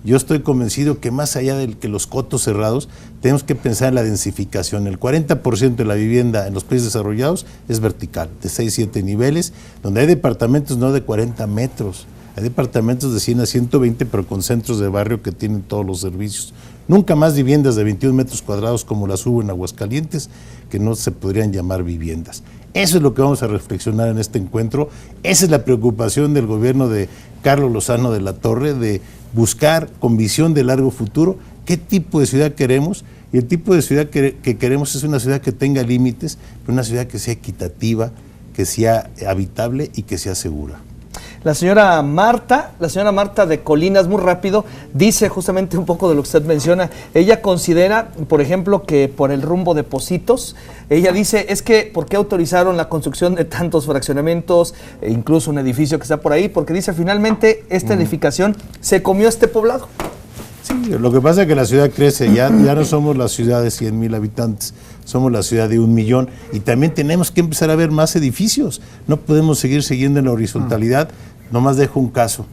Yo estoy convencido que más allá de que los cotos cerrados, tenemos que pensar en la densificación. El 40% de la vivienda en los países desarrollados es vertical, de 6-7 niveles, donde hay departamentos no de 40 metros. Hay departamentos de 100 a 120, pero con centros de barrio que tienen todos los servicios. Nunca más viviendas de 21 metros cuadrados como las hubo en Aguascalientes, que no se podrían llamar viviendas. Eso es lo que vamos a reflexionar en este encuentro. Esa es la preocupación del gobierno de Carlos Lozano de la Torre, de buscar con visión de largo futuro qué tipo de ciudad queremos. Y el tipo de ciudad que queremos es una ciudad que tenga límites, pero una ciudad que sea equitativa, que sea habitable y que sea segura. La señora Marta de Colinas, muy rápido, dice justamente un poco de lo que usted menciona. Ella considera, por ejemplo, que por el rumbo de Pocitos, ella dice, es que ¿por qué autorizaron la construcción de tantos fraccionamientos, e incluso un edificio que está por ahí? Porque dice, finalmente, esta edificación se comió este poblado. Sí, lo que pasa es que la ciudad crece, ya no somos la ciudad de 100,000 habitantes, somos la ciudad de 1 millón y también tenemos que empezar a ver más edificios. No podemos seguir siguiendo en la horizontalidad. Nomás dejo un caso.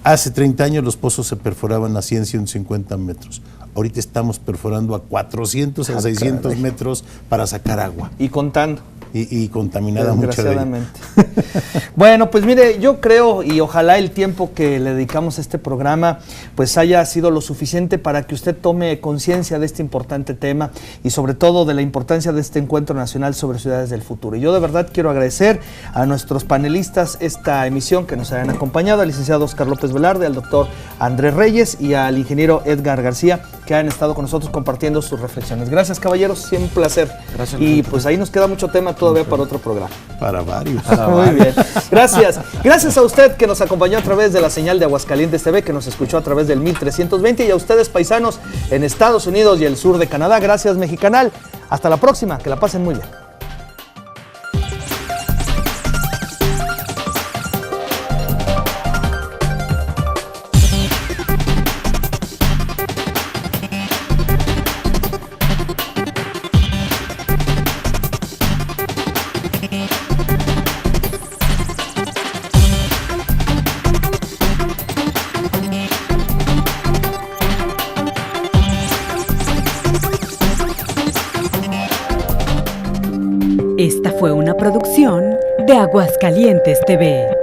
Hace 30 años los pozos se perforaban a 100, 150 metros. Ahorita estamos perforando a 400 a 600 metros para sacar agua. Y contando. Y contaminada mucha de ella. Bueno, pues mire, yo creo y ojalá el tiempo que le dedicamos a este programa pues haya sido lo suficiente para que usted tome conciencia de este importante tema y sobre todo de la importancia de este Encuentro Nacional sobre Ciudades del Futuro. Y yo de verdad quiero agradecer a nuestros panelistas esta emisión que nos hayan acompañado, al licenciado Oscar López Velarde, al doctor Andrés Reyes y al ingeniero Edgar García, que han estado con nosotros compartiendo sus reflexiones. Gracias, caballeros, siempre un placer. Gracias. Y pues ahí nos queda mucho tema todavía para otro programa. Para varios. Muy bien. Gracias. Gracias a usted que nos acompañó a través de la señal de Aguascalientes TV, que nos escuchó a través del 1320 y a ustedes, paisanos, en Estados Unidos y el sur de Canadá. Gracias, Mexicanal. Hasta la próxima. Que la pasen muy bien. Esta fue una producción de Aguascalientes TV.